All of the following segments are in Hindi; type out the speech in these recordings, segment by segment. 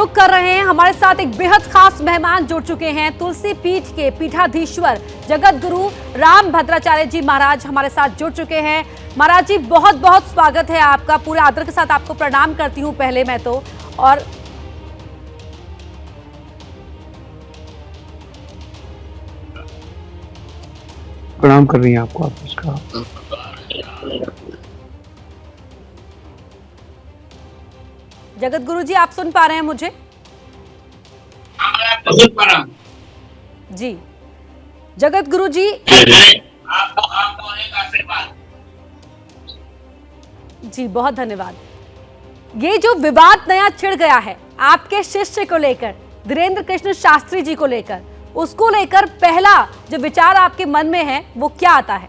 रुख कर रहे हैं, हमारे साथ एक बेहद खास मेहमान जुड़ चुके हैं। तुलसी पीठ के पीठाधीश्वर जगत गुरु राम भद्राचार्य जी महाराज हमारे साथ जुड़ चुके हैं। महाराज जी, बहुत बहुत स्वागत है आपका। पूरे आदर के साथ आपको प्रणाम करती हूँ पहले मैं तो। और प्रणाम कर रही हैं आपको, आप उसका जगत गुरु जी, आप सुन पा रहे हैं मुझे? जी जगत गुरु जी, जी बहुत धन्यवाद। ये जो विवाद नया छिड़ गया है आपके शिष्य को लेकर, धीरेन्द्र कृष्ण शास्त्री जी को लेकर, उसको लेकर पहला जो विचार आपके मन में है वो क्या आता है?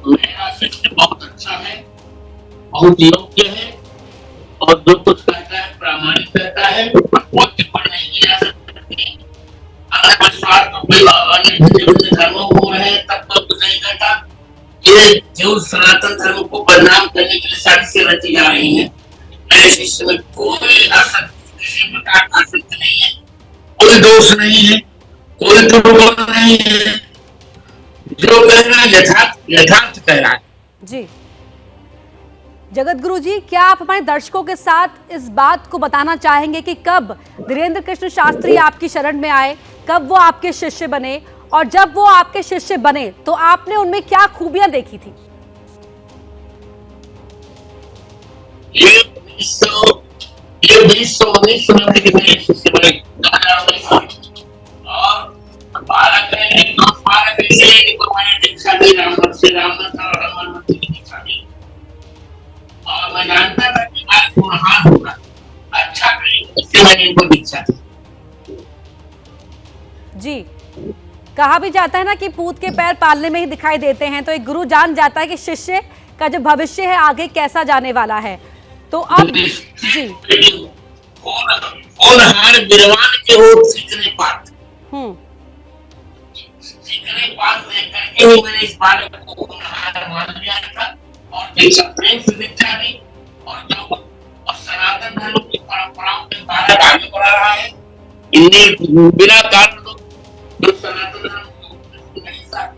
मेरा शिष्य बहुत अच्छा है, बहुत योग्य है और जो कुछ कहता है प्रामाणिक कहता है, वो टिप्पणी नहीं किया सकती। अगर विश्वास अन्य धर्मों को है तब तो कुछ नहीं कहता। ये जो सनातन धर्म को बदनाम करने के लिए साजिशें रची जा रही हैं, मेरे शिष्य में कोई आसक्ति, किसी प्रकार का आसक्ति नहीं है, कोई दोष नहीं है, कोई दुर्गुण नहीं है। जो कह रहा है यथार्थ कह रहा है। जी जगत गुरु जी, क्या आप हमारे दर्शकों के साथ इस बात को बताना चाहेंगे कि कब धीरेन्द्र कृष्ण शास्त्री आपकी शरण में आए, कब वो आपके शिष्य बने, और जब वो आपके शिष्य बने तो आपने उनमें क्या खूबियां देखी थी? ये 1919 में मेरे शिष्य बने और 12 को मैंने दीक्षा दी, रामनाथ से रामनाथ और हनुमान की दीक्षा दी। और मैं जानता था कि आज गुणहार होगा, अच्छा करेंगे, इसलिए मैंने इनको दीक्षा दी। जी, कहा भी जाता है ना कि पूत के पैर पालने में ही दिखाई देते हैं, तो एक गुरु जान जाता है कि शिष्य का जो भविष्य है आगे कैसा जाने वाला है। तो अब जी होनहार विद्वान के हो सीखने पात्र, सीखने पात्र देख करके ही मैंने इस बालक को होनहार मान लिया था और दीक्षा प्रेम से दीक्षा दी। और जो सनातन धर्म की परंपराओं के बालक आगे बढ़ा रहा है, इन्हें बिना कारण जो सनातन धर्म को नहीं साथ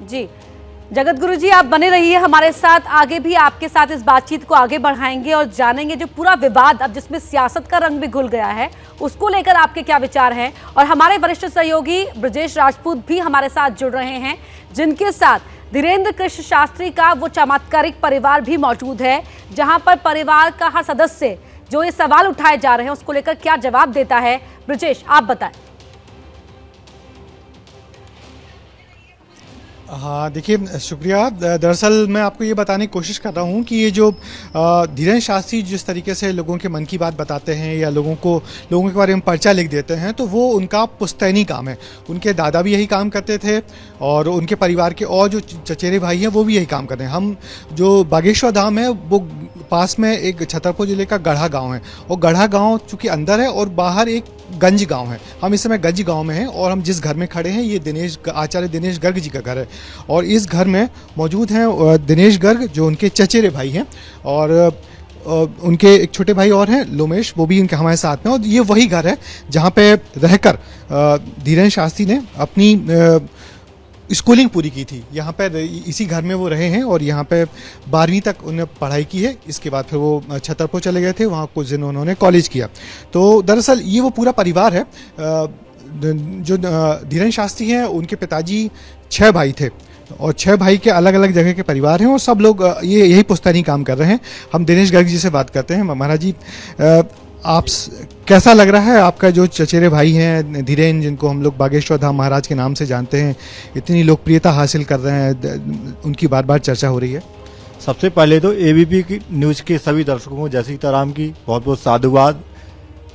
जी जगत गुरु जी, आप बने रहिए हमारे साथ, आगे भी आपके साथ इस बातचीत को आगे बढ़ाएंगे और जानेंगे जो पूरा विवाद अब जिसमें सियासत का रंग भी घुल गया है उसको लेकर आपके क्या विचार हैं। और हमारे वरिष्ठ सहयोगी ब्रजेश राजपूत भी हमारे साथ जुड़ रहे हैं, जिनके साथ धीरेन्द्र कृष्ण शास्त्री का वो चमत्कारिक परिवार भी मौजूद है, जहां पर परिवार का हर सदस्य जो ये सवाल उठाए जा रहे हैं उसको लेकर क्या जवाब देता है। ब्रजेश, आप बताएं। हाँ देखिए, शुक्रिया। दरअसल मैं आपको ये बताने की कोशिश कर रहा हूँ कि ये जो धीरेन्द्र शास्त्री जिस तरीके से लोगों के मन की बात बताते हैं या लोगों के बारे में पर्चा लिख देते हैं, तो वो उनका पुश्तैनी काम है। उनके दादा भी यही काम करते थे और उनके परिवार के और जो चचेरे भाई हैं वो भी यही काम करते हैं। हम जो बागेश्वर धाम है वो पास में एक छतरपुर जिले का गढ़ा गाँव है, और गढ़ा गाँव चूँकि अंदर है और बाहर एक गंज गांव है। हम इस समय गंज गांव में हैं और हम जिस घर में खड़े हैं ये आचार्य दिनेश गर्ग जी का घर है, और इस घर में मौजूद हैं दिनेश गर्ग जो उनके चचेरे भाई हैं, और उनके एक छोटे भाई और हैं लोमेश, वो भी इनके हमारे साथ में। और ये वही घर है जहाँ पे रहकर धीरेन्द्र शास्त्री ने अपनी स्कूलिंग पूरी की थी। यहाँ पर इसी घर में वो रहे हैं और यहाँ पे 12वीं तक उन्होंने पढ़ाई की है। इसके बाद फिर वो छतरपुर चले गए थे, वहाँ कुछ दिन उन्होंने कॉलेज किया। तो दरअसल ये वो पूरा परिवार है। जो धीरेन्द्र शास्त्री हैं उनके पिताजी 6 भाई थे और 6 भाई के अलग अलग जगह के परिवार हैं और सब लोग यही पुश्तैनी काम कर रहे हैं। हम दिनेश गर्ग जी से बात करते हैं। महाराज जी, आप कैसा लग रहा है आपका जो चचेरे भाई हैं धीरेन्द्र, जिनको हम लोग बागेश्वर धाम महाराज के नाम से जानते हैं, इतनी लोकप्रियता हासिल कर रहे हैं, उनकी बार बार चर्चा हो रही है? सबसे पहले तो एबीपी की न्यूज़ के सभी दर्शकों को जय सीताराम की बहुत बहुत साधुवाद।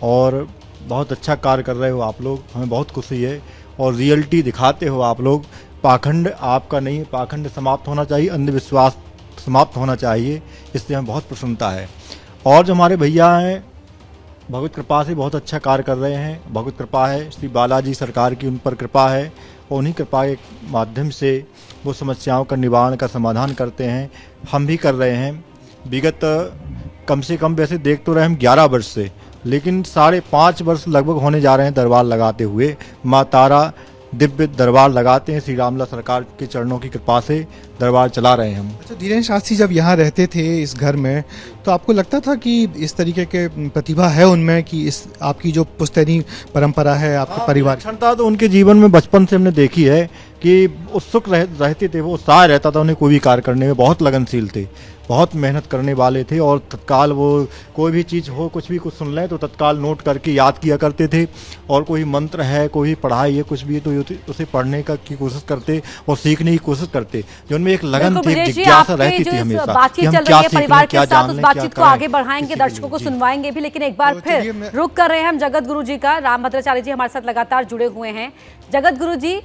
और बहुत अच्छा कार्य कर रहे हो आप लोग, हमें बहुत खुशी है। और रियलिटी दिखाते हो आप लोग। पाखंड आपका नहीं, पाखंड समाप्त होना चाहिए, अंधविश्वास समाप्त होना चाहिए, इससे हमें बहुत प्रसन्नता है। और जो हमारे भैया हैं भगवत कृपा से बहुत अच्छा कार्य कर रहे हैं। भगवत कृपा है, श्री बालाजी सरकार की उन पर कृपा है और उन्हीं कृपा के माध्यम से वो समस्याओं का निवारण का समाधान करते हैं। हम भी कर रहे हैं। विगत कम से कम वैसे देख तो रहे हम 11 वर्ष से, लेकिन 5.5 वर्ष लगभग होने जा रहे हैं दरबार लगाते हुए। माँ तारा दिव्य दरबार लगाते हैं, श्री रामला सरकार के चरणों की कृपा से दरबार चला रहे हैं हम। अच्छा, धीरेन्द्र शास्त्री जब यहाँ रहते थे इस घर में, तो आपको लगता था कि इस तरीके के प्रतिभा है उनमें, कि इस आपकी जो पुश्तैनी परंपरा है आपके परिवार की? क्षमता तो उनके जीवन में बचपन से हमने देखी है कि उत्सुक रहते थे, वो उत्साह रहता था उन्हें कोई भी कार्य करने में, बहुत लगनशील थे, बहुत मेहनत करने वाले थे और तत्काल वो कोई भी चीज़ हो, कुछ भी कुछ सुन लें तो तत्काल नोट करके याद किया करते थे। और कोई मंत्र है, कोई पढ़ाई है, कुछ भी है तो उसे पढ़ने की कोशिश करते और सीखने की कोशिश करते, जो उनमें एक लगन थी, एक जिज्ञासा रहती थी हमेशा बातचीत चल रही है परिवार के साथ, उस बातचीत को आगे बढ़ाएंगे, दर्शकों को सुनवाएंगे भी, लेकिन एक बार फिर रुक कर रहे हैं हम जगत गुरु जी का। रामभद्राचार्य जी हमारे साथ लगातार जुड़े हुए हैं। जगत गुरु जी,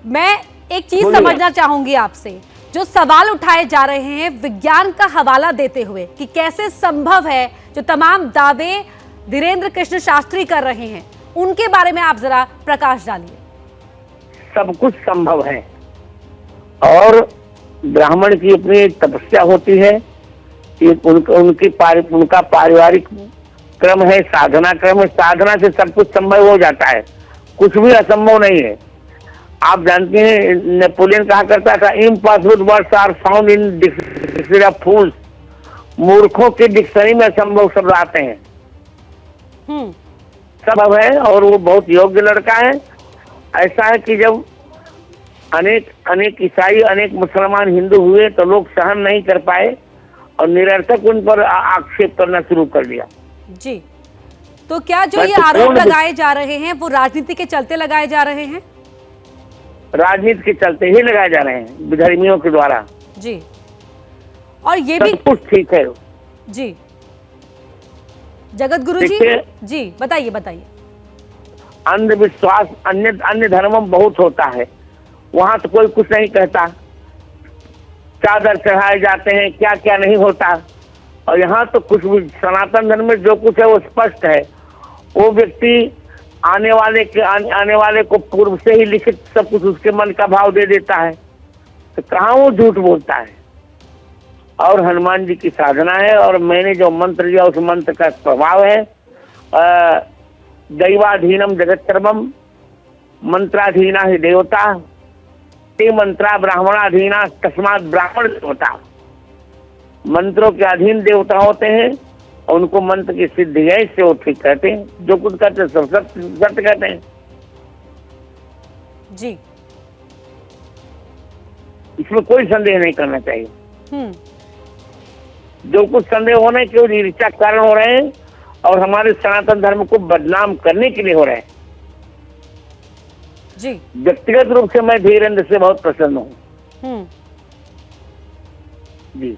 मैं एक चीज समझना चाहूंगी आपसे, जो सवाल उठाए जा रहे हैं विज्ञान का हवाला देते हुए कि कैसे संभव है जो तमाम दावे धीरेन्द्र कृष्ण शास्त्री कर रहे हैं, उनके बारे में आप जरा प्रकाश डालिए। सब कुछ संभव है और ब्राह्मण की अपनी एक तपस्या होती है, उनका पारिवारिक क्रम है, साधना क्रम है। साधना से सब कुछ संभव हो जाता है, कुछ भी असंभव नहीं है। आप जानते हैं नेपोलियन कहा करता था, impossible words are found in dictionary of fools. मूर्खों के डिक्शनरी में असंभव शब्द आते हैं। संभव है और वो बहुत योग्य लड़का है। ऐसा है कि जब अनेक ईसाई, अनेक मुसलमान, हिंदू हुए तो लोग सहन नहीं कर पाए और निरर्थक उन पर आक्षेप करना शुरू कर दिया। जी, तो क्या जो ये आरोप लगाए जा रहे हैं वो राजनीति के चलते लगाए जा रहे हैं? राजनीति के चलते ही लगाए जा रहे हैं, विधर्मियों के द्वारा। जी, और ये भी कुछ ठीक है। जी, जगत गुरु जी बताइए। अंधविश्वास अन्य धर्मों में बहुत होता है, वहां तो कोई कुछ नहीं कहता, चादर चढ़ाए जाते हैं, क्या क्या नहीं होता। और यहाँ तो कुछ भी, सनातन धर्म में जो कुछ है वो स्पष्ट है। वो व्यक्ति आने वाले को पूर्व से ही लिखित सब कुछ उसके मन का भाव दे देता है, तो कहाँ वो झूठ बोलता है। और हनुमान जी की साधना है और मैंने जो मंत्र लिया उस मंत्र का प्रभाव है। दैवाधीनम जगत सर्वम मंत्राधीना ही देवता, ते मंत्रा ब्राह्मणाधीना तस्मात् ब्राह्मण देवता। मंत्रों के अधीन देवता होते हैं और उनको मंत्र की सिद्धि है, इससे वो ठीक कहते हैं, जो कुछ कहते हैं सब सत्य कहते हैं। जी, इसमें कोई संदेह नहीं करना चाहिए। जो कुछ संदेह होने केवल ईर्ष्या कारण हो रहे हैं और हमारे सनातन धर्म को बदनाम करने के लिए हो रहे हैं। जी, व्यक्तिगत रूप से मैं धीरेन्द्र से बहुत प्रसन्न हूँ। जी,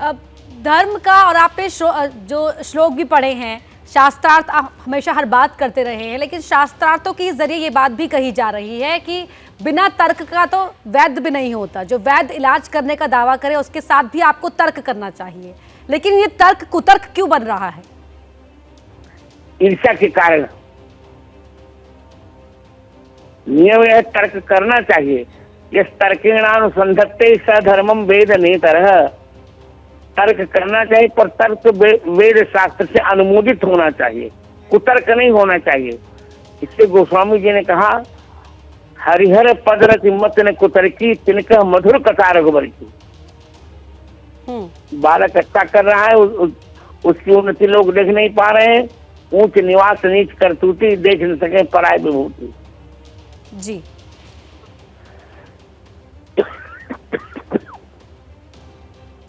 अब धर्म का, और आपने जो श्लोक भी पढ़े हैं, शास्त्रार्थ आप हमेशा हर बात करते रहे हैं, लेकिन शास्त्रार्थों के जरिए ये बात भी कही जा रही है कि बिना तर्क का तो वैद्य भी नहीं होता। जो वैद्य इलाज करने का दावा करे उसके साथ भी आपको तर्क करना चाहिए, लेकिन ये तर्क कुतर्क क्यों बन रहा है? ईर्ष्या के कारण। नियम यह तर्क करना चाहिए। यस तर्केणानुसंधत्ते स धर्मम वेद नेतरः। तर्क करना चाहिए, पर तर्क वेद शास्त्र से अनुमोदित होना चाहिए, कुतर्क नहीं होना चाहिए। इससे गोस्वामी जी ने कहा, हरिहर पद रति मत ने कुतर्की तिनका मधुर कथा रघुबर की। बालक अच्छा कर रहा है, उसकी उन्नति लोग देख नहीं पा रहे हैं। ऊंच निवास नीच करतूती, देख न सके पराय विभूति। जी,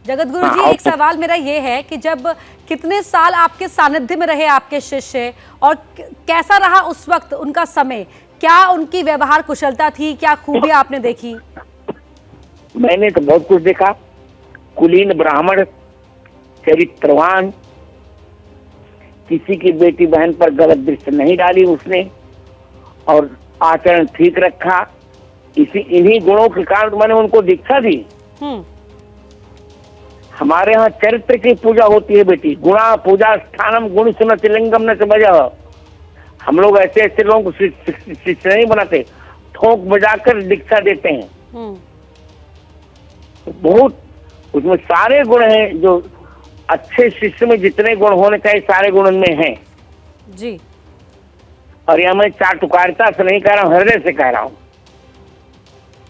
जगत गुरु जी, एक सवाल मेरा ये है कि जब कितने साल आपके सानिध्य में रहे आपके शिष्य, और कैसा रहा उस वक्त उनका समय? क्या उनकी व्यवहार कुशलता थी? क्या खूबी आपने देखी? मैंने तो बहुत कुछ देखा। कुलीन ब्राह्मण, चरित्रवान, किसी की बेटी बहन पर गलत दृष्टि नहीं डाली उसने, और आचरण ठीक रखा। इन्हीं गुणों के कारण मैंने उनको दीक्षा दी। हमारे यहाँ चरित्र की पूजा होती है बेटी। गुणा पूजा स्थानम गुण सुनत लिंगम न वजह। हम लोग ऐसे ऐसे लोगों को शिष्य नहीं बनाते, ठोक बजाकर दीक्षा देते हैं। बहुत उसमें सारे गुण हैं, जो अच्छे शिष्य में जितने गुण होने चाहिए सारे गुण उनमें हैं जी। और यह मैं चाटुकारिता से नहीं कह रहा हूँ, हृदय से कह रहा हूँ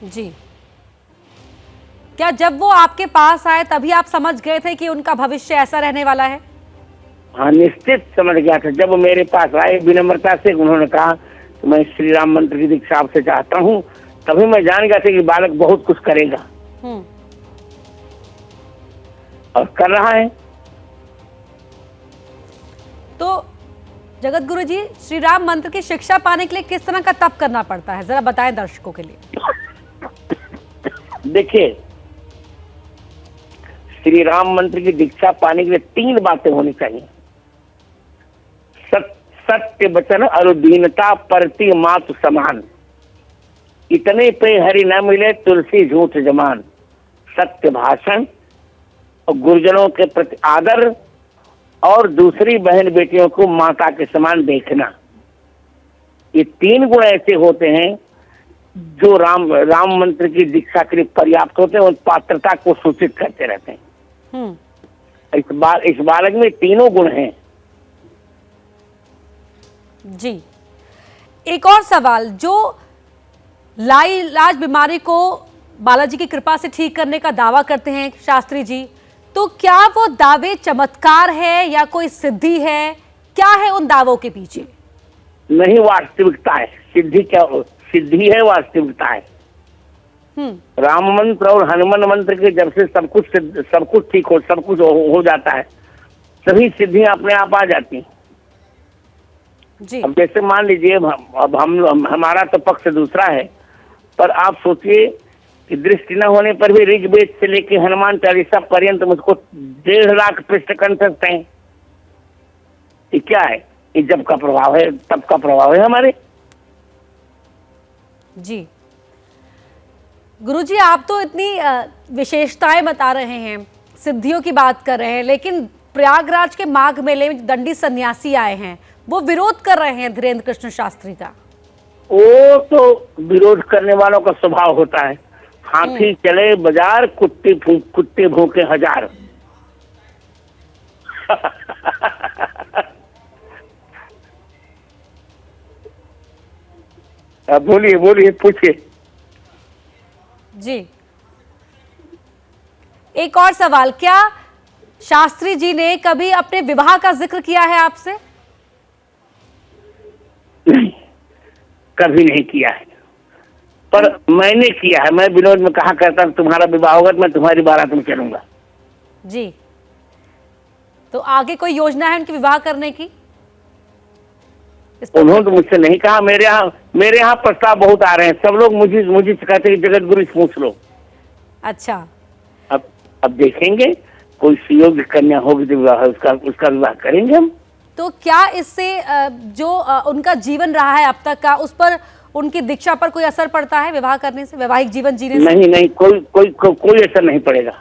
जी। क्या जब वो आपके पास आए तभी आप समझ गए थे कि उनका भविष्य ऐसा रहने वाला है? हाँ, निश्चित समझ गया था। जब मेरे पास आए विनम्रता से उन्होंने कहा कि मैं श्री राम मंत्र की दीक्षा आपसे चाहता हूँ, तभी मैं जान गया था कि बालक बहुत कुछ करेगा और कर रहा है। तो जगत गुरु जी, श्री राम मंत्र की शिक्षा पाने के लिए किस तरह का तप करना पड़ता है, जरा बताएं दर्शकों के लिए। देखिए, श्री राम मंत्र की दीक्षा पाने के लिए 3 बातें होनी चाहिए। सत्य वचन और दीनता परति मातु समान। इतने पे हरि न मिले तुलसी झूठ जमान। सत्य भाषण और गुरुजनों के प्रति आदर और दूसरी बहन बेटियों को माता के समान देखना। ये 3 गुण ऐसे होते हैं जो राम मंत्र की दीक्षा के लिए पर्याप्त होते हैं और पात्रता को सूचित करते रहते हैं। इस बालक में तीनों गुण हैं जी। एक और सवाल, जो लाइलाज बीमारी को बालाजी की कृपा से ठीक करने का दावा करते हैं शास्त्री जी, तो क्या वो दावे चमत्कार है या कोई सिद्धि है? क्या है उन दावों के पीछे? नहीं, वास्तविकता है। सिद्धि क्या हो? सिद्धि है, वास्तविकता है। राम मंत्र और हनुमान मंत्र के जब से सब कुछ ठीक हो, सब कुछ हो जाता है, सभी सिद्धियां अपने आप आ जाती हैं जी। अब जैसे मान लीजिए, अब हमारा तो पक्ष दूसरा है, पर आप सोचिए कि दृष्टि न होने पर भी ऋग्वेद से लेके हनुमान चालीसा पर्यंत मुझको 1.5 लाख पृष्ठ कंठस्थ हैं। ये क्या है? ये जब का प्रभाव है, तब का प्रभाव है हमारे। जी गुरुजी, आप तो इतनी विशेषताएं बता रहे हैं, सिद्धियों की बात कर रहे हैं, लेकिन प्रयागराज के माघ मेले में दंडी सन्यासी आए हैं, वो विरोध कर रहे हैं धीरेन्द्र कृष्ण शास्त्री का। वो तो विरोध करने वालों का स्वभाव होता है। हाथी चले बाजार, कुत्ते भूखे हजार। बोलिए बोलिए, पूछिए जी। एक और सवाल, क्या शास्त्री जी ने कभी अपने विवाह का जिक्र किया है आपसे? नहीं, कभी नहीं किया है, पर मैंने किया है। मैं विनोद में कहा करता तुम्हारा विवाह होगा तो मैं तुम्हारी बारात में चलूंगा जी। तो आगे कोई योजना है उनके विवाह करने की? उन्होंने तो मुझसे नहीं कहा। मेरे यहाँ प्रस्ताव बहुत आ रहे हैं। सब लोग मुझे कहते हैं जगत गुरु से पूछ लो। अच्छा, अब देखेंगे, कोई सुयोग्य कन्या होगी तो विवाह उसका विवाह करेंगे हम। तो क्या इससे जो उनका जीवन रहा है अब तक का, उस पर, उनकी दीक्षा पर कोई असर पड़ता है विवाह करने से, वैवाहिक जीवन जीने से? नहीं, कोई असर नहीं पड़ेगा।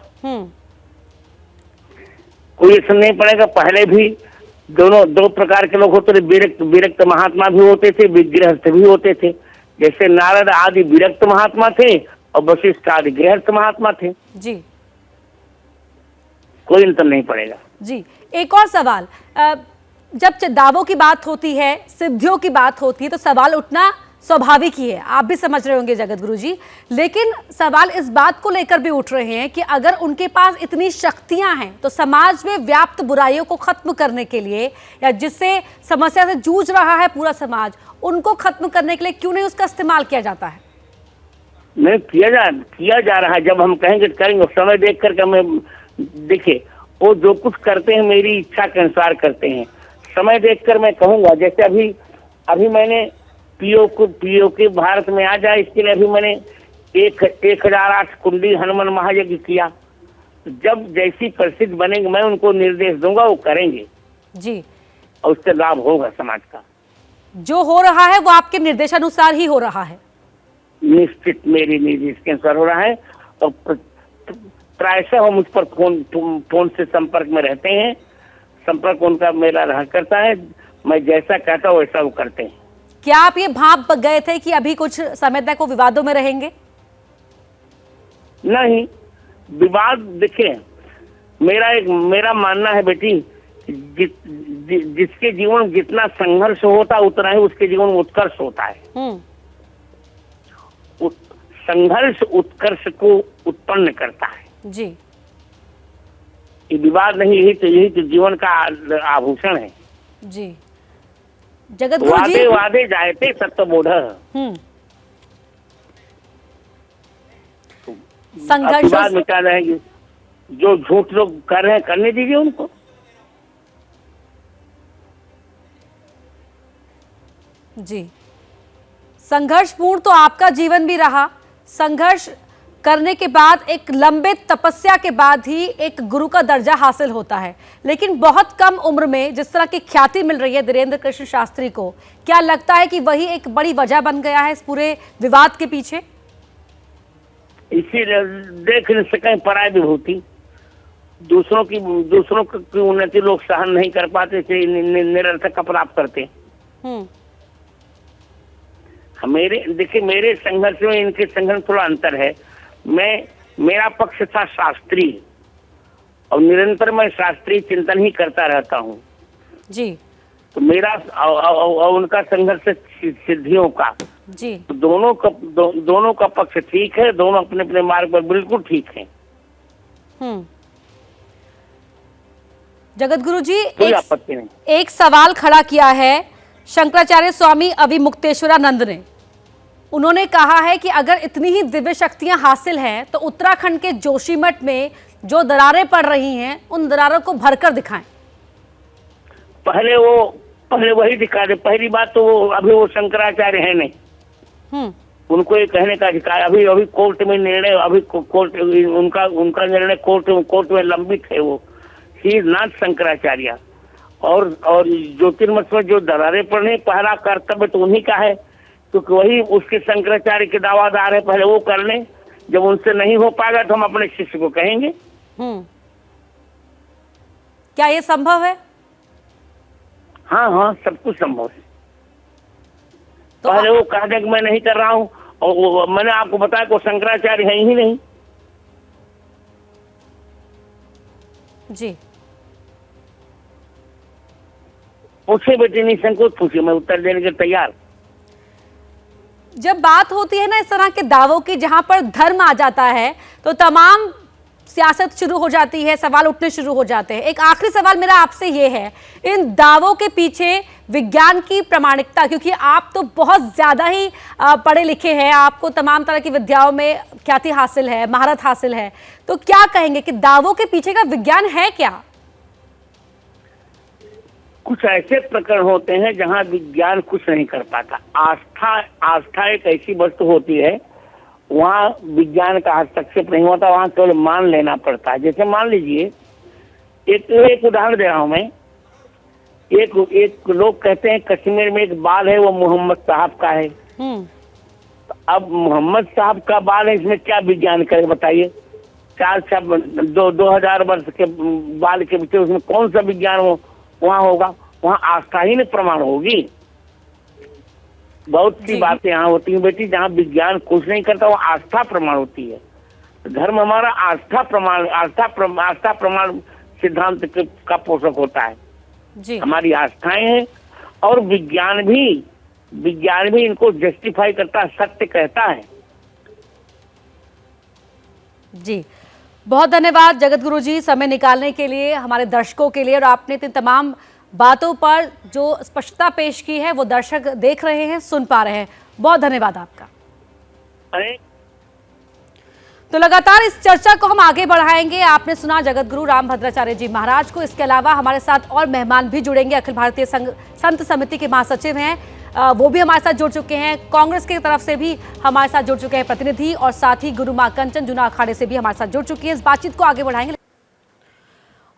कोई असर नहीं पड़ेगा। पहले भी दो प्रकार के लोग होते थे। विरक्त महात्मा भी होते थे, गृहस्थ भी होते थे। जैसे नारद आदि विरक्त महात्मा थे और वशिष्ठ आदि गृहस्थ महात्मा थे जी। कोई अंतर नहीं पड़ेगा जी। एक और सवाल, जब दावों की बात होती है, सिद्धियों की बात होती है, तो सवाल उठना स्वाभाविक ही है, आप भी समझ रहे होंगे जगत गुरु जी। लेकिन सवाल इस बात को लेकर भी उठ रहे हैं कि अगर उनके पास इतनी शक्तियां हैं तो समाज में व्याप्त बुराइयों को खत्म करने के लिए, या जिससे समस्या से जूझ रहा है पूरा समाज, उनको खत्म करने के लिए क्यों नहीं उसका इस्तेमाल किया जाता है? नहीं, किया जा रहा है। जब हम कहेंगे करेंगे, समय देख करके हमें, देखिए, वो जो कुछ करते हैं मेरी इच्छा के अनुसार करते हैं। समय देखकर मैं कहूंगा, जैसे अभी मैंने पीओ के भारत में आ जाए, इसके लिए अभी मैंने 1008 कुंडी हनुमान महायज्ञ किया। जब जैसी परिस्थिति बनेगी मैं उनको निर्देश दूंगा, वो करेंगे जी, और उससे लाभ होगा समाज का। जो हो रहा है वो आपके निर्देशानुसार ही हो रहा है? निश्चित मेरी निर्देश के अनुसार हो रहा है। और प्रायशः वो मुझ पर फोन से संपर्क में रहते हैं। संपर्क उनका मेरा रहा करता है, मैं जैसा कहता हूँ वैसा वो करते हैं। क्या आप ये भाप गए थे कि अभी कुछ समय तक वो विवादों में रहेंगे? नहीं, विवाद देखिए, मेरा मानना है बेटी, जिसके जीवन में जितना संघर्ष होता है उतना ही उसके जीवन में उत्कर्ष होता है। संघर्ष उत्कर्ष को उत्पन्न करता है जी। ये विवाद नहीं, यही तो जीवन का आभूषण है जी। जगत गुरु जी, वादे वादे जायते सत्यबोध। संघर्ष विवाद मिटा रहे हैं, जो झूठ लोग कर रहे हैं करने दीजिए उनको। जी, संघर्षपूर्ण तो आपका जीवन भी रहा। संघर्ष करने के बाद एक लंबे तपस्या के बाद ही एक गुरु का दर्जा हासिल होता है, लेकिन बहुत कम उम्र में जिस तरह की ख्याति मिल रही है धीरेंद्र कृष्ण शास्त्री को, क्या लगता है कि वही एक बड़ी वजह बन गया है इस पूरे विवाद के पीछे? इसी देख नहीं सकें पराय विभूति, दूसरों की उन्नति लोग सहन नहीं कर पाते, निरर्थक अपराध करते। देखिए, मेरे संघर्ष में इनके संघर्ष थोड़ा अंतर है। मेरा पक्ष था शास्त्रीय, और निरंतर मैं शास्त्रीय चिंतन ही करता रहता हूँ जी। तो मेरा और उनका संघर्ष सिद्धियों का जी। तो दोनों का पक्ष ठीक है, दोनों अपने अपने मार्ग पर बिल्कुल ठीक है। जगत गुरु जी, कोई आपत्ति नहीं। एक सवाल खड़ा किया है शंकराचार्य स्वामी अविमुक्तेश्वरानंद ने। उन्होंने कहा है कि अगर इतनी ही दिव्य शक्तियां हासिल हैं तो उत्तराखंड के जोशीमठ में जो दरारें पड़ रही हैं उन दरारों को भरकर दिखाएं। पहले वही दिखा दे। पहली बात तो अभी वो शंकराचार्य है नहीं, उनको ये कहने का अधिकार। अभी कोर्ट में निर्णय, अभी कोर्ट उनका निर्णय कोर्ट में लंबित है। वो ही नाथ शंकराचार्य और ज्योतिर्मठ में जो दरारें पड़ने, पहला कर्तव्य तो उन्हीं का है, क्योंकि वही उसके शंकराचार्य के दावादार है। पहले वो कर लें, जब उनसे नहीं हो पाएगा तो हम अपने शिष्य को कहेंगे। क्या ये संभव है? हाँ, सब कुछ संभव है। तो पहले वो कह दे कि मैं नहीं कर रहा हूँ, और मैंने आपको बताया कि शंकराचार्य है ही नहीं। जी, पूछे बेटे, नहीं संकोच पूछिए, मैं उत्तर देने के तैयार। जब बात होती है ना इस तरह के दावों की, जहां पर धर्म आ जाता है तो तमाम सियासत शुरू हो जाती है, सवाल उठने शुरू हो जाते हैं। एक आखिरी सवाल मेरा आपसे ये है, इन दावों के पीछे विज्ञान की प्रामाणिकता, क्योंकि आप तो बहुत ज्यादा ही पढ़े लिखे हैं, आपको तमाम तरह की विद्याओं में ख्याति हासिल है, महारत हासिल है, तो क्या कहेंगे कि दावों के पीछे का विज्ञान है क्या? कुछ ऐसे प्रकरण होते हैं जहाँ विज्ञान कुछ नहीं कर पाता। आस्था एक ऐसी वस्तु होती है, वहाँ विज्ञान का हस्तक्षेप नहीं होता, वहाँ केवल मान लेना पड़ता है। जैसे मान लीजिए, एक उदाहरण दे रहा हूँ मैं। एक लोग कहते हैं कश्मीर में एक बाल है, वो मोहम्मद साहब का है। अब मोहम्मद साहब का बाल है, इसमें क्या विज्ञान करे बताइए? 2000 वर्ष के बाल के पीछे उसमें कौन सा विज्ञान वहाँ होगा? वहाँ आस्था ही नहीं प्रमाण होगी। बहुत सी बातें यहाँ होती हैं बेटी, जहाँ विज्ञान कुछ नहीं करता, वहाँ आस्था प्रमाण होती है। धर्म हमारा आस्था प्रमाण सिद्धांत का पोषक होता है जी। हमारी आस्थाएं हैं, और विज्ञान भी इनको जस्टिफाई करता है, सत्य कहता है जी। बहुत धन्यवाद जगत गुरु जी, समय निकालने के लिए, हमारे दर्शकों के लिए, और आपने इतनी तमाम बातों पर जो स्पष्टता पेश की है वो दर्शक देख रहे हैं, सुन पा रहे हैं। बहुत धन्यवाद आपका। तो लगातार इस चर्चा को हम आगे बढ़ाएंगे। आपने सुना जगत गुरु रामभद्राचार्य जी महाराज को। इसके अलावा हमारे साथ और मेहमान भी जुड़ेंगे। अखिल भारतीय संत समिति के महासचिव हैं, वो भी हमारे साथ जुड़ चुके हैं। कांग्रेस की तरफ से भी हमारे साथ जुड़ चुके हैं प्रतिनिधि, और साथ ही गुरु मां कंचन जूना अखाड़े से भी हमारे साथ जुड़ चुकी है। इस बातचीत को आगे बढ़ाएंगे।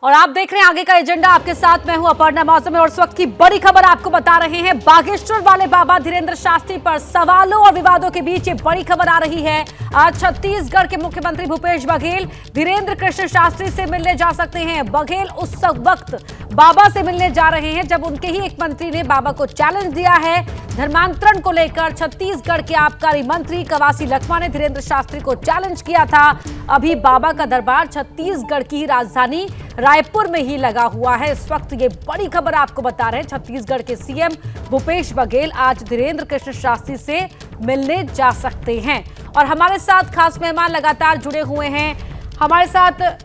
और आप देख रहे हैं आगे का एजेंडा। आपके साथ मैं हूं अपर्णा मौसम और इस वक्त की बड़ी खबर आपको बता रहे हैं। बागेश्वर वाले बाबा धीरेन्द्र शास्त्री पर सवालों और विवादों के बीच ये बड़ी खबर आ रही है। आज छत्तीसगढ़ के मुख्यमंत्री भूपेश बघेल धीरेन्द्र कृष्ण शास्त्री से मिलने जा सकते हैं। बघेल उस वक्त बाबा से मिलने जा रहे हैं जब उनके ही एक मंत्री ने बाबा को चैलेंज दिया है। धर्मांतरण को लेकर छत्तीसगढ़ के आबकारी मंत्री कवासी लखमा ने धीरेन्द्र शास्त्री को चैलेंज किया था। अभी बाबा का दरबार छत्तीसगढ़ की राजधानी रायपुर में ही लगा हुआ है। इस वक्त ये बड़ी खबर आपको बता रहे हैं। छत्तीसगढ़ के सीएम भूपेश बघेल आज धीरेन्द्र कृष्ण शास्त्री से मिलने जा सकते हैं और हमारे साथ खास मेहमान लगातार जुड़े हुए हैं। हमारे साथ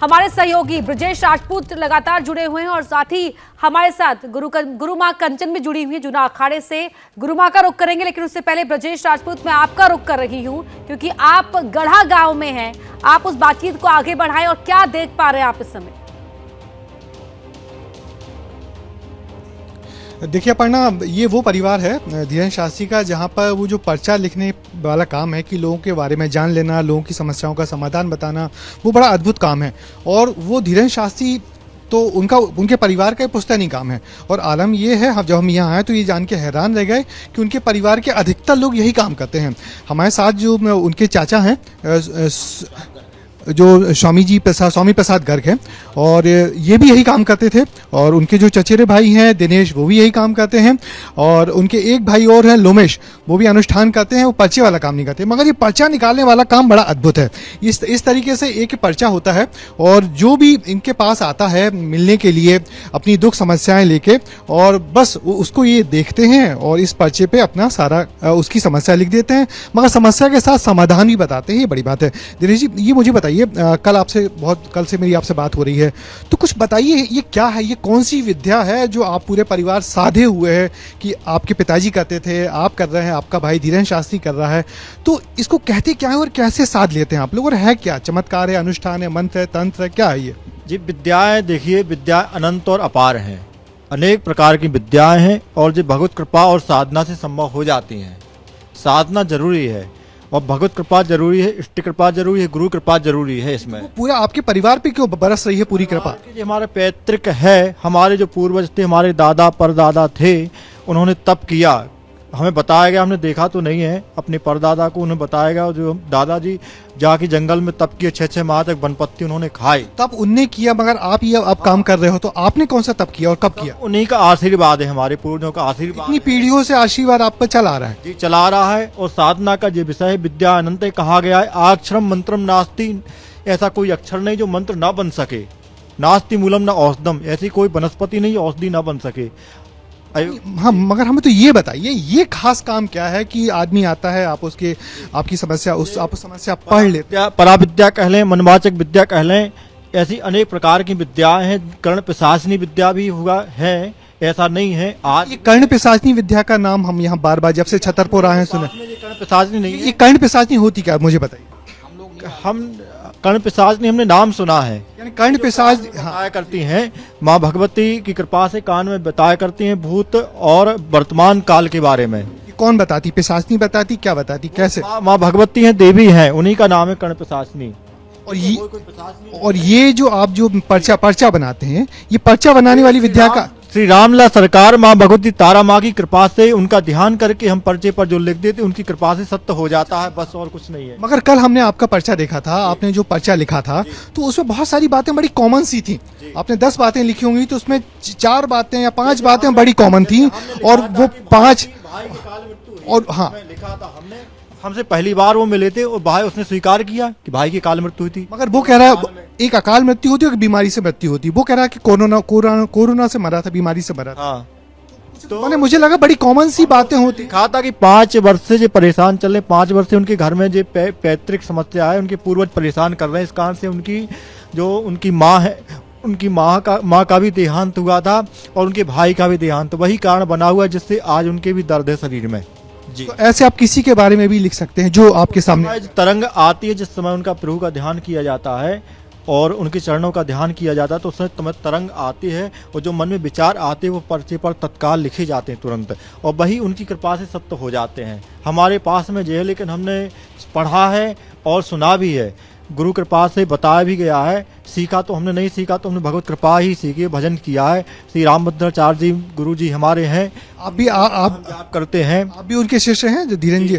हमारे सहयोगी ब्रजेश राजपूत लगातार जुड़े हुए हैं और साथ ही हमारे साथ गुरु मां कंचन भी जुड़ी हुई है जूना अखाड़े से। गुरु मां का रुख करेंगे, लेकिन उससे पहले ब्रजेश राजपूत मैं आपका रुख कर रही हूं क्योंकि आप गढ़ा गांव में हैं। आप उस बातचीत को आगे बढ़ाएं और क्या देख पा रहे हैं आप इस समय? देखिए अपर्णा, ये वो परिवार है धीरेन्द्र शास्त्री का जहाँ पर वो जो पर्चा लिखने वाला काम है कि लोगों के बारे में जान लेना, लोगों की समस्याओं का समाधान बताना, वो बड़ा अद्भुत काम है। और वो धीरेन्द्र शास्त्री तो उनके परिवार का पुश्तैनी काम है। और आलम ये है, जब हम यहाँ आए तो ये जान के हैरान रह गए कि उनके परिवार के अधिकतर लोग यही काम करते हैं। हमारे साथ जो उनके चाचा हैं जो स्वामी प्रसाद गर्ग हैं और ये भी यही काम करते थे। और उनके जो चचेरे भाई हैं दिनेश, वो भी यही काम करते हैं। और उनके एक भाई और हैं लोमेश, वो भी अनुष्ठान करते हैं। वो पर्चे वाला काम नहीं करते, मगर ये पर्चा निकालने वाला काम बड़ा अद्भुत है। इस तरीके से एक पर्चा होता है और जो भी इनके पास आता है मिलने के लिए अपनी दुख समस्याएं लेके, और बस उसको ये देखते हैं और इस पर्चे पे अपना सारा उसकी समस्या लिख देते हैं, मगर समस्या के साथ समाधान भी बताते हैं। ये बड़ी बात है। दिनेश जी, ये मुझे बताइए, कल से मेरी आपसे बात हो रही है, तो कुछ बताइए ये क्या है, ये कौन सी विद्या है जो आप पूरे परिवार साधे हुए हैं कि आपके पिताजी करते थे, आप कर रहे हैं, आपका भाई धीरेन्द्र शास्त्री कर रहा है, तो इसको कहते क्या है और कैसे साध लेते हैं आप लोग, और है क्या? चमत्कार है, अनुष्ठान है, मंत्र है, तंत्र है, क्या है ये? जी, विद्याएं देखिए, विद्या अनंत और अपार हैं। अनेक प्रकार की विद्याएं हैं और जो भगवत कृपा और साधना से संभव हो जाती हैं। साधना जरूरी है और भगवत कृपा जरूरी है, इष्ट कृपा जरूरी है, गुरु कृपा जरूरी है। इसमें पूरा आपके परिवार पे क्यों बरस रही है पूरी कृपा? हमारे पैतृक है, हमारे जो पूर्वज थे, हमारे दादा परदादा थे, उन्होंने तप किया। हमें बताया गया, हमने देखा तो नहीं है, अपने परदादा को उन्हें बताया गया। जो दादाजी जाके जंगल में तप किए, 6-6 माह तक बनपत्ती उन्होंने खाई। तब उनने किया, मगर आप ये अब काम कर रहे हो, तो आपने कौन सा तप किया और कब किया? उन्हीं का आशीर्वाद है, हमारे पूर्वजों का आशीर्वाद। इतनी पीढ़ियों से आशीर्वाद आप पर चला आ रहा है? जी, चला रहा है। और साधना का जो विषय है, विद्या अनंत कहा गया है। अक्षरम मंत्रम नास्ति, ऐसा कोई अक्षर नहीं जो मंत्र ना बन सके। नास्ति मूलम न औषधम, ऐसी कोई वनस्पति नहीं औषधि ना बन सके। हाँ, मगर हमें तो ये बताइए, ये खास काम क्या है कि आदमी आता है, आप आपकी समस्या आप समस्या पढ़ लेते? पराविद्या कह लें, मनवाचक विद्या कह लें, ऐसी अनेक प्रकार की विद्याएं हैं। कर्ण पिशाचिनी विद्या भी हुआ है, ऐसा नहीं है। आज ये कर्ण पिशाचिनी विद्या का नाम हम यहाँ बार बार जब से छतरपुर आए हैं सुने। कर्ण पिशाचिनी नहीं है। ये कर्ण पिशाचिनी होती क्या, मुझे बताइए। हम कर्ण पिशाचिनी हमने नाम सुना है। यानी कर्ण पिशाच बताया करती हैं, माँ भगवती की कृपा से कान में बताया करती हैं भूत और वर्तमान काल के बारे में। कौन बताती? पिशाचिनी बताती? क्या बताती, कैसे? माँ भगवती हैं, देवी हैं, उन्हीं का नाम है कर्ण पिशाचिनी। और ये जो आप जो पर्चा बनाते हैं, ये पर्चा बनाने वाली विद्या का श्री रामला सरकार माँ भगवती तारा माँ की कृपा से उनका ध्यान करके हम पर्चे पर जो लिख देते उनकी कृपा से सत्य हो जाता है, बस और कुछ नहीं है। मगर कल हमने आपका पर्चा देखा था, आपने जो पर्चा लिखा था तो उसमें बहुत सारी बातें बड़ी कॉमन सी थी। आपने 10 बातें लिखी होंगी तो उसमें 4 बातें या 5 बातें बड़ी कॉमन थी, और वो 5 और हाँ लिखा था हमने। हमसे पहली बार वो मिले थे और भाई उसने स्वीकार किया कि भाई की अकाल मृत्यु हुई थी। मगर वो कह रहा है एक अकाल मृत्यु होती है, एक बीमारी से मृत्यु होती है। वो कह रहा है कि कोरोना से मरा था, बीमारी से मरा था। हाँ, तो मैंने मुझे लगा बड़ी कॉमन सी बातें होती। कहा था कि 5 वर्ष से जो परेशान चल रहे, 5 वर्ष से उनके घर में जो पैतृक समस्या है, उनके पूर्वज परेशान कर रहे हैं। इस कारण से उनकी माँ है, उनकी माँ का भी देहांत हुआ था और उनके भाई का भी देहांत, वही कारण बना हुआ है जिससे आज उनके भी दर्द है शरीर में। जी, तो ऐसे आप किसी के बारे में भी लिख सकते हैं जो आपके सामने तरंग आती है, जिस समय उनका प्रभु का ध्यान किया जाता है और उनके चरणों का ध्यान किया जाता है, तो उसमें तुम्हें तरंग आती है और जो मन में विचार आते हैं वो पर्चे पर तत्काल लिखे जाते हैं तुरंत, और वही उनकी कृपा से सत्य हो जाते हैं। हमारे पास में जो है, लेकिन हमने पढ़ा है और सुना भी है। गुरु कृपा से बताया भी गया है। सीखा तो हमने नहीं, सीखा तो हमने भगवत कृपा ही सीखी, भजन किया है। श्री रामभद्राचार्य जी गुरु जी हमारे हैं, आप भी आप जाप करते हैं। आप भी उनके शिष्य हैं जो धीरेन जी?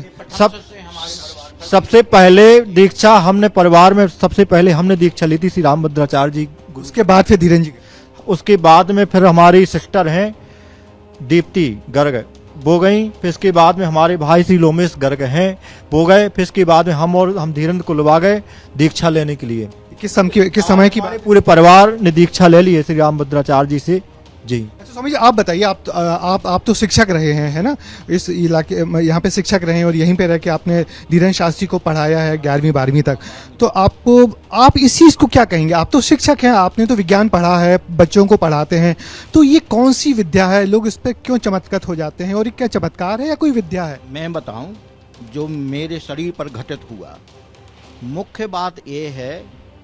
सबसे पहले दीक्षा हमने परिवार में सबसे पहले हमने दीक्षा ली थी श्री रामभद्राचार्य जी, उसके बाद फिर धीरेन जी? उसके बाद में फिर हमारी सिस्टर हैं दीप्ति गर्ग वो गई, फिर इसके बाद में हमारे भाई श्री लोमेश गर्ग हैं वो गए, फिर इसके बाद में हम धीरेन्द्र कुलवा गए दीक्षा लेने के लिए। किस समय की बात? पूरे परिवार ने दीक्षा ले ली है श्री रामभद्राचार्य जी से जी। अच्छा स्वामी जी, आप बताइए, आप तो शिक्षक रहे हैं, है ना, इस इलाके यहाँ पे शिक्षक रहे हैं और यहीं पे रह के आपने धीरेन शास्त्री को पढ़ाया है 11वीं 12वीं तक। तो आप इस चीज़ को क्या कहेंगे? आप तो शिक्षक हैं, आपने तो विज्ञान पढ़ा है, बच्चों को पढ़ाते हैं, तो ये कौन सी विद्या है? लोग इस पर क्यों चमत्कृत हो जाते हैं? और ये क्या चमत्कार है या कोई विद्या है? मैं बताऊं, जो मेरे शरीर पर घटित हुआ, मुख्य बात ये है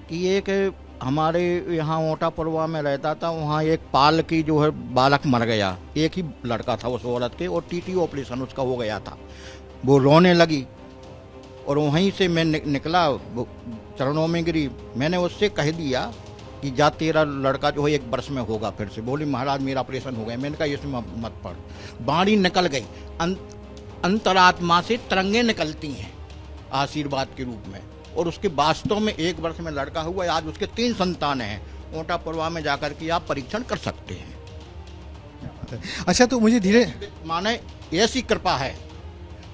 कि एक हमारे यहाँ ओटापुरवा में रहता था, वहाँ एक पाल की जो है बालक मर गया, एक ही लड़का था उस औरत के, और टीटी ऑपरेशन उसका हो गया था। वो रोने लगी और वहीं से मैं निकला, चरणों में गिरी। मैंने उससे कह दिया कि जा तेरा लड़का जो है 1 वर्ष में होगा फिर से। बोली महाराज मेरा ऑपरेशन हो गया। मैंने कहा इसमें मत पढ़। बाणी निकल गई, अंतरात्मा से तरंगें निकलती हैं आशीर्वाद के रूप में, और उसके वास्तव में 1 वर्ष में लड़का हुआ। आज उसके 3 संतान हैं। ओटापुरवा में जाकर के आप परीक्षण कर सकते हैं। अच्छा, तो मुझे धीरे माने ऐसी कृपा है,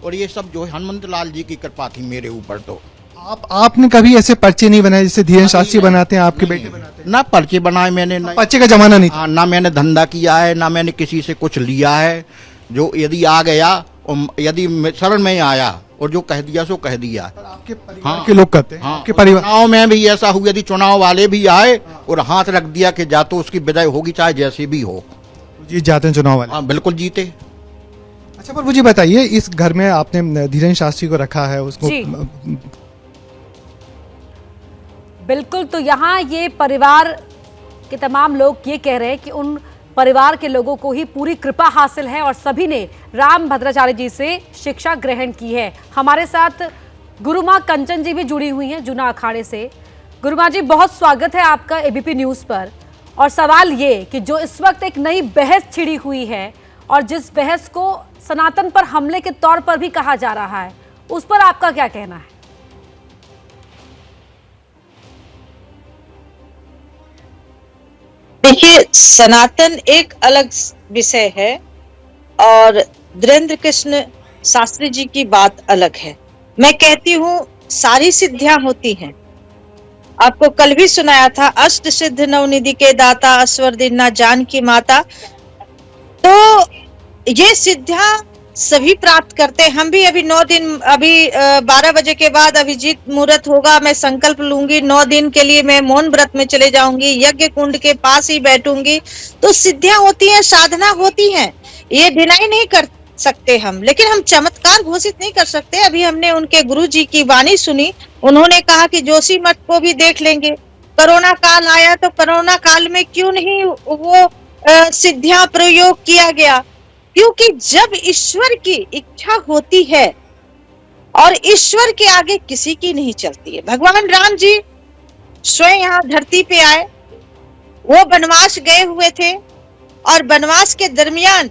और ये सब जो है हनुमंत लाल जी की कृपा थी मेरे ऊपर। तो आपने कभी ऐसे पर्चे नहीं बनाए जैसे धीरेन शास्त्री बनाते हैं, आपके बेटे बनाते हैं? ना पर्चे बनाए मैंने, ना पर्चे का जमाना नहीं था। ना मैंने धंधा किया है, ना मैंने किसी से कुछ लिया है। जो यदि आ गया और यदि शरण में आया और जो कह दिया सो कह दिया। आपके परिवार के लोग कहते हैं? हाँ, आपके परिवार चुनाव में भी ऐसा हुआ, यदि चुनाव वाले भी आए और हाथ रख दिया कि जा, तो उसकी विदाई होगी चाहे जैसे भी हो। जीत जाते हैं चुनाव वाले? हाँ बिल्कुल जीते। अच्छा, पर मुझे बताइए, इस घर में आपने धीरेन शास्त्री को रखा है, उसको जी। बिल्कुल, तो यहाँ ये परिवार के तमाम लोग ये कह रहे हैं कि उन परिवार के लोगों को ही पूरी कृपा हासिल है और सभी ने राम भद्राचार्य जी से शिक्षा ग्रहण की है। हमारे साथ गुरुमाँ कंचन जी भी जुड़ी हुई हैं जूना अखाड़े से। गुरुमाँ जी, बहुत स्वागत है आपका एबीपी न्यूज़ पर। और सवाल ये कि जो इस वक्त एक नई बहस छिड़ी हुई है और जिस बहस को सनातन पर हमले के तौर पर भी कहा जा रहा है, उस पर आपका क्या कहना है? देखिए, सनातन एक अलग विषय है और धीरेन्द्र कृष्ण शास्त्री जी की बात अलग है। मैं कहती हूँ सारी सिद्धियां होती हैं। आपको कल भी सुनाया था, अष्ट सिद्ध नवनिधि के दाता, अस्वर दीना जान की माता। तो ये सिद्धियां सभी प्राप्त करते हैं। हम भी अभी 9 दिन, अभी 12 बजे के बाद अभिजीत मुहूर्त होगा, मैं संकल्प लूंगी 9 दिन के लिए मैं मौन व्रत में चले जाऊंगी, यज्ञ कुंड के पास ही बैठूंगी। तो सिद्धियां होती हैं, साधना होती हैं, ये डिनाई नहीं कर सकते हम, लेकिन हम चमत्कार घोषित नहीं कर सकते। अभी हमने उनके गुरु जी की वाणी सुनी, उन्होंने कहा कि जोशी मठ को भी देख लेंगे। कोरोना काल आया तो कोरोना काल में क्यों नहीं वो सिद्धियां प्रयोग किया गया? क्योंकि जब ईश्वर की इच्छा होती है और ईश्वर के आगे किसी की नहीं चलती है। भगवान राम जी स्वयं यहाँ धरती पे आए, वो वनवास गए हुए थे और वनवास के दरमियान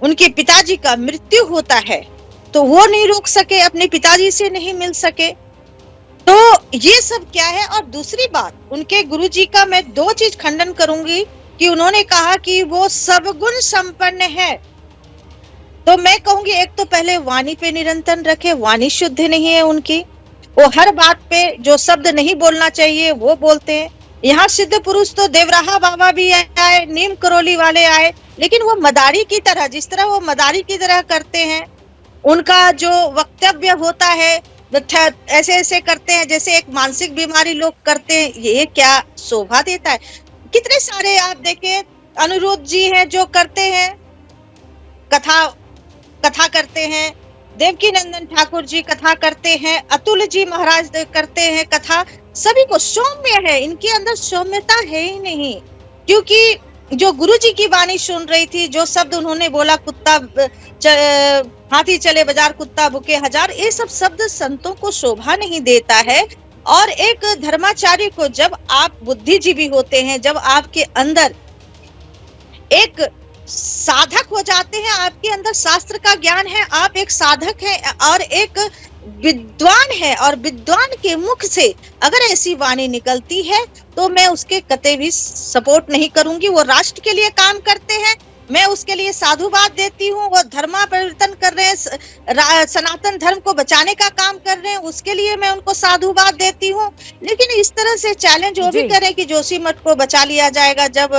उनके पिताजी का मृत्यु होता है, तो वो नहीं रोक सके, अपने पिताजी से नहीं मिल सके। तो ये सब क्या है? और दूसरी बात, उनके गुरुजी का मैं 2 चीज खंडन करूंगी कि उन्होंने कहा कि वो सब गुण संपन्न है। तो मैं कहूंगी, एक तो पहले वाणी पे निरंतर रखे, वाणी शुद्ध नहीं है उनकी, वो हर बात पे जो शब्द नहीं बोलना चाहिए वो बोलते हैं। यहाँ सिद्ध पुरुष तो देवराहा बाबा भी आए, नीम करोली वाले आए, लेकिन वो मदारी की तरह, जिस तरह वो मदारी की तरह करते हैं, उनका जो वक्तव्य होता है ऐसे ऐसे करते हैं जैसे एक मानसिक बीमारी लोग करते हैं। ये क्या शोभा देता है? कितने सारे आप देखें, अनिरुद्ध जी हैं जो करते हैं, कथा करते हैं, देवकी नंदन ठाकुर जी कथा करते हैं, अतुल जी महाराज करते हैं कथा। सभी को सौम्य है, इनके अंदर सौम्यता है ही नहीं। क्योंकि जो गुरु जी की वाणी सुन रही थी, जो शब्द उन्होंने बोला, कुत्ता हाथी चले बाजार कुत्ता भूखे हजार, ये सब शब्द संतों को शोभा नहीं देता है। और एक धर्माचार्य को जब आप बुद्धिजीवी होते हैं, जब आपके अंदर एक साधक हो जाते हैं, आपके अंदर शास्त्र का ज्ञान है, आप एक साधक हैं और एक विद्वान है, और विद्वान के मुख से अगर ऐसी वाणी निकलती है तो मैं उसके कतई भी सपोर्ट नहीं करूंगी। वो राष्ट्र के लिए काम करते हैं, मैं उसके लिए साधुवाद देती हूँ। वो धर्मापरिवर्तन कर रहे हैं, सनातन धर्म को बचाने का काम कर रहे हैं, उसके लिए मैं उनको साधुवाद देती हूँ। लेकिन इस तरह से चैलेंज वो भी करें कि जोशी मठ को बचा लिया जाएगा जब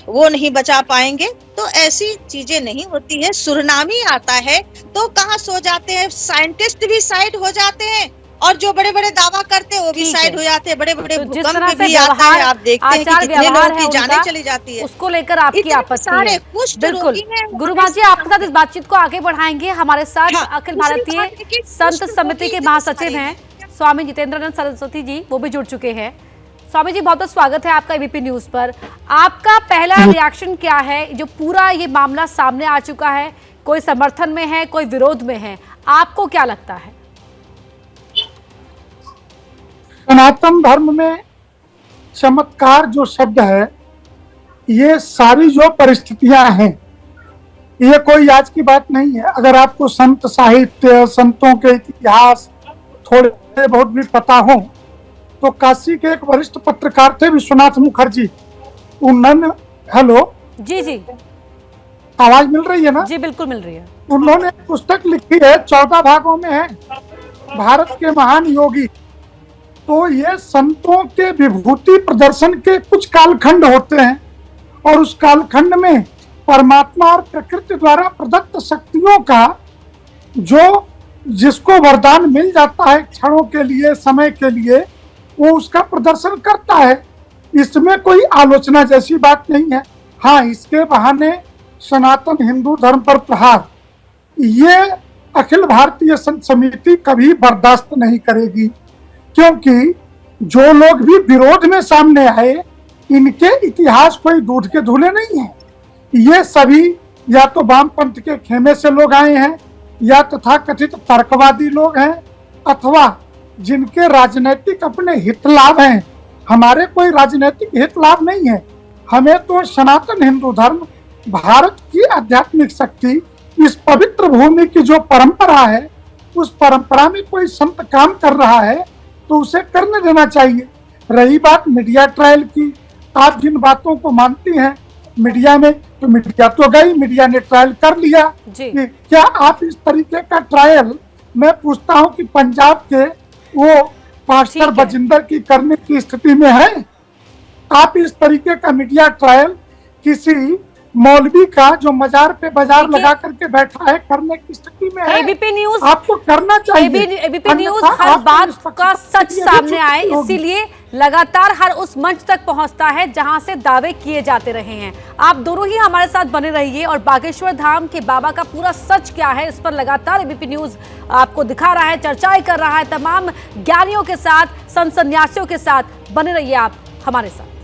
वो नहीं बचा पाएंगे, तो ऐसी चीजें नहीं होती है। सुरनामी आता है तो कहाँ सो जाते हैं, साइंटिस्ट भी साइड हो जाते हैं और जो बड़े बड़े दावा करते हैं वो भी साइड हो जाते हैं। बड़े बड़े भूकंप भी आता है, आप देखते हैं कि कितने लोगों की जानें चली जाती है, उसको लेकर आपकी आपत्ति है। बिल्कुल गुरुमा जी, आपके साथ इस बातचीत को आगे बढ़ाएंगे। हमारे साथ अखिल भारतीय संत समिति के महासचिव हैं स्वामी जितेंद्रानंद सरस्वती जी, वो भी जुड़ चुके हैं। स्वामी जी, बहुत बहुत स्वागत है आपका एबीपी न्यूज पर। आपका पहला रिएक्शन क्या है? जो पूरा ये मामला सामने आ चुका है, कोई समर्थन में है, कोई विरोध में है, आपको क्या लगता है? सनातन धर्म में चमत्कार जो शब्द है, ये सारी जो परिस्थितियां हैं, ये कोई आज की बात नहीं है। अगर आपको संत साहित्य, संतों के इतिहास थोड़े बहुत भी पता हो तो काशी के एक वरिष्ठ पत्रकार थे विश्वनाथ मुखर्जी, उन्होंने, हेलो जी जी, आवाज मिल रही है ना? जी बिल्कुल मिल रही है। उन्होंने पुस्तक लिखी है, 14 भागों में है, भारत के महान योगी। तो ये संतों के विभूति प्रदर्शन के कुछ कालखंड होते हैं और उस कालखंड में परमात्मा और प्रकृति द्वारा प्रदत्त शक्तियों का जो जिसको वरदान मिल जाता है क्षणों के लिए, समय के लिए, वो उसका प्रदर्शन करता है। इसमें कोई आलोचना जैसी बात नहीं है। हाँ, इसके बहाने सनातन हिंदू धर्म पर प्रहार, ये अखिल भारतीय संत समिति कभी बर्दाश्त नहीं करेगी, क्योंकि जो लोग भी विरोध में सामने आए, इनके इतिहास कोई दूध के धुले नहीं है। ये सभी या तो वामपंथ के खेमे से लोग आए हैं, या तथाकथित तर्कवादी लोग हैं, अथवा जिनके राजनीतिक अपने हित लाभ हैं। हमारे कोई राजनीतिक हित लाभ नहीं है। हमें तो सनातन हिंदू धर्म, भारत की आध्यात्मिक शक्ति, इस पवित्र भूमि की जो परंपरा है, उस परंपरा में कोई संत काम कर रहा है तो उसे करने देना चाहिए। रही बात मीडिया ट्रायल की, आप जिन बातों को मानती हैं मीडिया में, तो मीडिया तो गई, मीडिया ने ट्रायल कर लिया। क्या आप इस तरीके का ट्रायल, मैं पूछता हूं कि पंजाब के वो पास्टर बजिंदर की करने की स्थिति में है? आप इस तरीके का मीडिया ट्रायल किसी मौलवी का जो मजार पे बाजार लगा करके बैठा है करने की स्थिति में है? एबीपी न्यूज आपको करना चाहिए। एबीपी न्यूज हर बात का सच सामने आए, इसीलिए लगातार हर उस मंच तक पहुंचता है जहां से दावे किए जाते रहे हैं। आप दोनों ही हमारे साथ बने रहिए और बागेश्वर धाम के बाबा का पूरा सच क्या है, इस पर लगातार एबीपी न्यूज आपको दिखा रहा है, चर्चाएं कर रहा है। तमाम ज्ञानियों के साथ, संत सन्यासियों के साथ बने रहिए आप हमारे साथ।